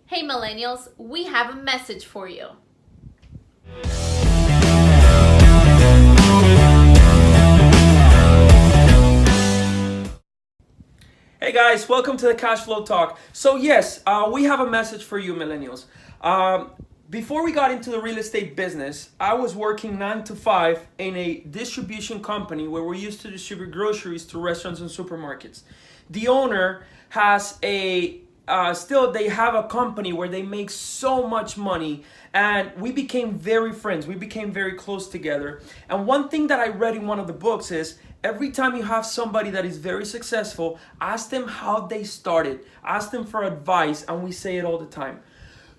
Hey Millennials, we have a message for you. Hey guys, welcome to the Cash Flow Talk. So yes, we have a message for you millennials. Before we got into the real estate business, I was working 9 to 5 in a distribution company where we used to distribute groceries to restaurants and supermarkets. The owner has still they have a company where they make so much money, and we became very friends. We became very close together. And one thing that I read in one of the books is every time you have somebody that is very successful, ask them how they started, ask them for advice, and we say it all the time.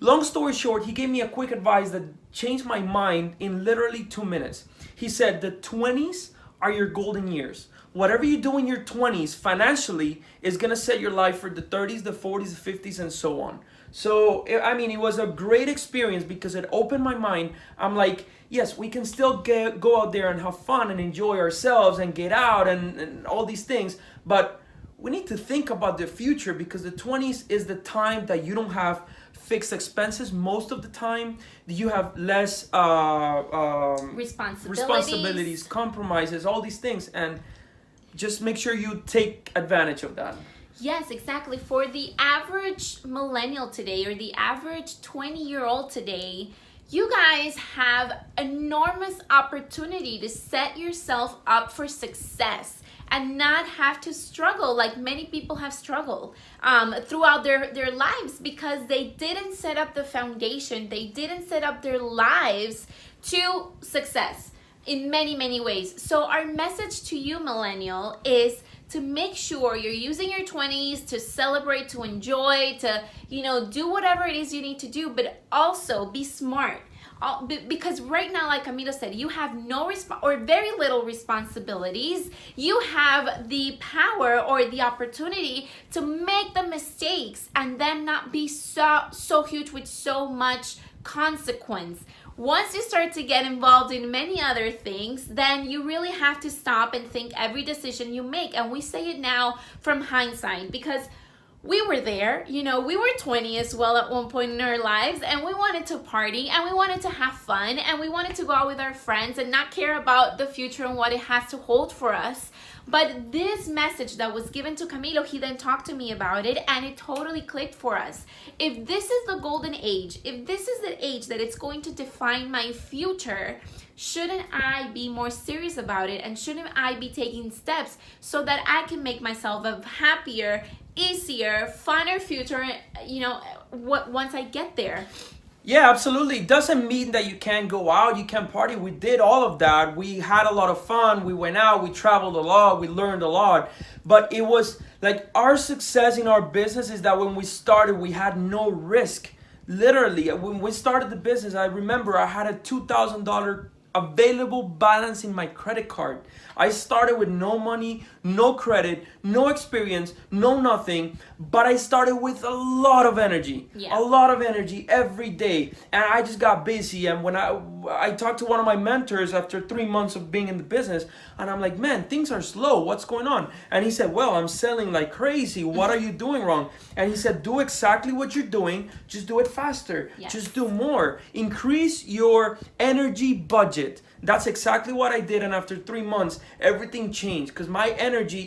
Long story short, he gave me a quick advice that changed my mind in literally 2 minutes. He said the 20s are your golden years. Whatever you do in your 20s financially is going to set your life for the 30s, the 40s, the 50s, and so on. So, I mean, it was a great experience because it opened my mind. I'm like, yes, we can still go out there and have fun and enjoy ourselves and get out and all these things. But we need to think about the future because the 20s is the time that you don't have fixed expenses most of the time. You have less responsibilities, compromises, all these things. And just make sure you take advantage of that. Yes, exactly. For the average millennial today or the average 20-year-old today, you guys have enormous opportunity to set yourself up for success and not have to struggle like many people have struggled throughout their lives because they didn't set up the foundation. They didn't set up their lives to success in many, many ways. So our message to you, millennial, is to make sure you're using your 20s to celebrate, to enjoy, to, do whatever it is you need to do, but also be smart. Because right now, like Camilo said, you have no or very little responsibilities. You have the power or the opportunity to make the mistakes and then not be so huge with so much consequence. Once you start to get involved in many other things, then you really have to stop and think every decision you make. And we say it now from hindsight because we were there, we were 20 as well at one point in our lives, and we wanted to party and we wanted to have fun and we wanted to go out with our friends and not care about the future and what it has to hold for us. But this message that was given to Camilo, he then talked to me about it and it totally clicked for us. If this is the golden age, if this is the age that it's going to define my future, shouldn't I be more serious about it and shouldn't I be taking steps so that I can make myself a happier, easier, funner future, once I get there? Yeah, absolutely. It doesn't mean that you can't go out, you can't party. We did all of that. We had a lot of fun. We went out, we traveled a lot, we learned a lot. But it was like our success in our business is that when we started, we had no risk. Literally, when we started the business, I remember I had a $2,000 available balance in my credit card. I started with no money, no credit, no experience, no nothing, but I started with a lot of energy. Yeah. A lot of energy every day. And I just got busy. And when I talked to one of my mentors after 3 months of being in the business, and I'm like, man, things are slow. What's going on? And he said, well, I'm selling like crazy. What are you doing wrong? And he said, do exactly what you're doing. Just do it faster. Yes. Just do more. Increase your energy budget. That's exactly what I did. And after 3 months, everything changed because my energy,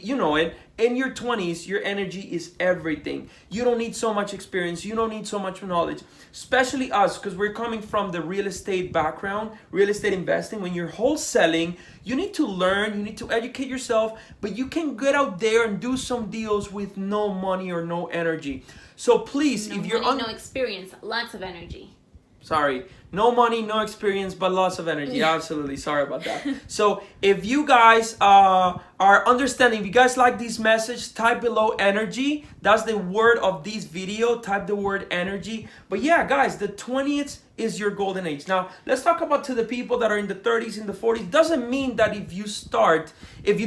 in your 20s, your energy is everything. You don't need so much experience. You don't need so much knowledge, especially us, because we're coming from the real estate background, real estate investing. When you're wholesaling, you need to learn, you need to educate yourself, but you can get out there and do some deals with no money or no energy. So please, no if you're money, no experience, lots of energy. Sorry, no money, no experience, but lots of energy. Absolutely, sorry about that. So if you guys are understanding, if you guys like this message, type below energy. That's the word of this video. Type the word energy. But yeah, guys, the 20th is your golden age. Now, let's talk about to the people that are in the 30s, in the 40s. Doesn't mean that if you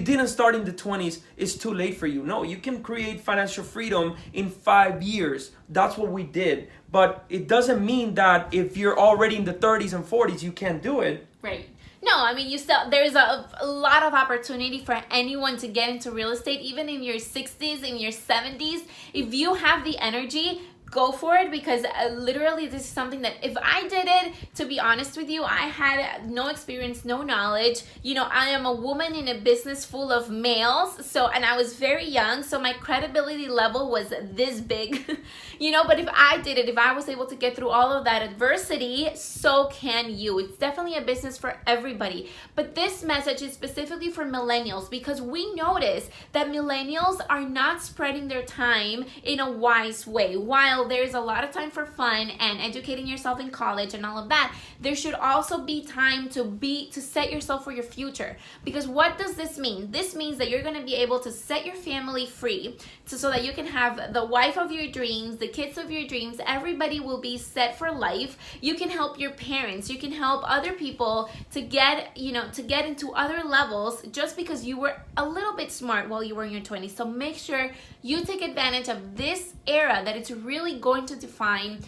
didn't start in the 20s, it's too late for you. No, you can create financial freedom in 5 years. That's what we did. But it doesn't mean that if you're already in the 30s and 40s, you can't do it. Right. No, I mean, there's a lot of opportunity for anyone to get into real estate, even in your 60s, in your 70s. If you have the energy, go for it, because literally this is something that if I did it, to be honest with you, I had no experience, no knowledge. You know, I am a woman in a business full of males, so, and I was very young, so my credibility level was this big. You know, but if I did it, if I was able to get through all of that adversity, so can you. It's definitely a business for everybody. But this message is specifically for millennials, because we notice that millennials are not spreading their time in a wise way. While there's a lot of time for fun and educating yourself in college and all of that, there should also be time to set yourself for your future. Because what does this mean? This means that you're going to be able to set your family free so that you can have the wife of your dreams, the kids of your dreams. Everybody will be set for life. You can help your parents. You can help other people to get into other levels just because you were a little bit smart while you were in your 20s. So make sure you take advantage of this era, that it's really going to define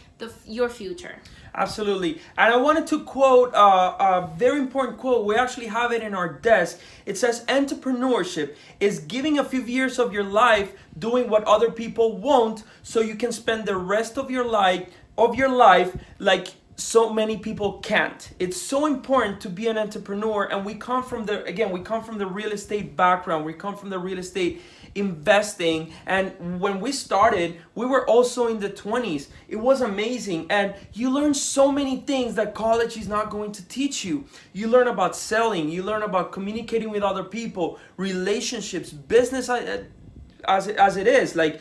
your future. Absolutely. And I wanted to quote a very important quote. We actually have it in our desk. It says, entrepreneurship is giving a few years of your life doing what other people won't, so you can spend the rest of your life like so many people can't. It's so important to be an entrepreneur, and we come from the real estate background. We come from the real estate investing, and when we started, we were also in the 20s. It was amazing, and you learn so many things that college is not going to teach you. You learn about selling, you learn about communicating with other people, relationships, business as it is, like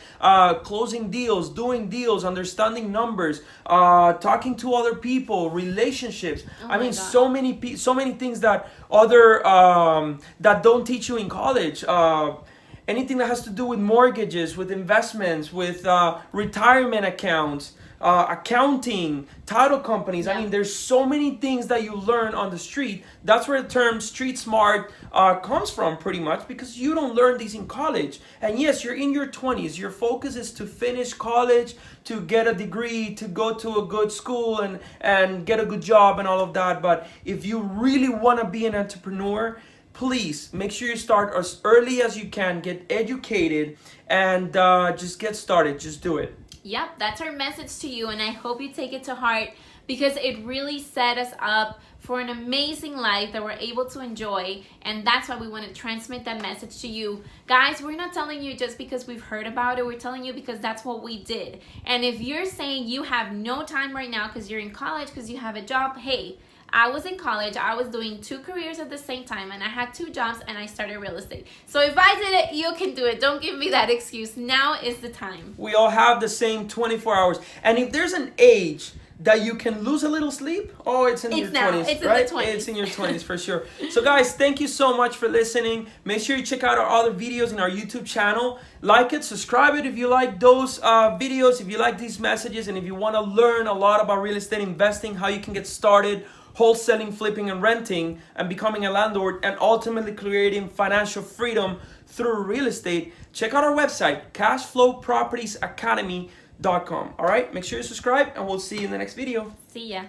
closing deals, doing deals, understanding numbers, talking to other people, relationships. I mean, so many things that other that don't teach you in college. Anything that has to do with mortgages, with investments, with retirement accounts, accounting, title companies. I mean, there's so many things that you learn on the street. That's where the term street smart comes from, pretty much, because you don't learn these in college. And yes, you're in your 20s. Your focus is to finish college, to get a degree, to go to a good school and get a good job and all of that. But if you really want to be an entrepreneur, please make sure you start as early as you can, get educated, and just get started. Just do it. Yep, that's our message to you, and I hope you take it to heart, because it really set us up for an amazing life that we're able to enjoy, and that's why we want to transmit that message to you. Guys, we're not telling you just because we've heard about it. We're telling you because that's what we did. And if you're saying you have no time right now because you're in college, because you have a job, hey, I was in college, I was doing 2 careers at the same time, and I had 2 jobs, and I started real estate. So if I did it, you can do it. Don't give me that excuse. Now is the time. We all have the same 24 hours. And if there's an age that you can lose a little sleep, it's in your 20s, it's right? In the 20s. It's in your 20s for sure. So guys, thank you so much for listening. Make sure you check out our other videos in our YouTube channel. Like it, subscribe it if you like those videos, if you like these messages, and if you want to learn a lot about real estate investing, how you can get started wholesaling, flipping, and renting, and becoming a landlord, and ultimately creating financial freedom through real estate, check out our website, cashflowpropertiesacademy.com. All right, make sure you subscribe, and we'll see you in the next video. See ya.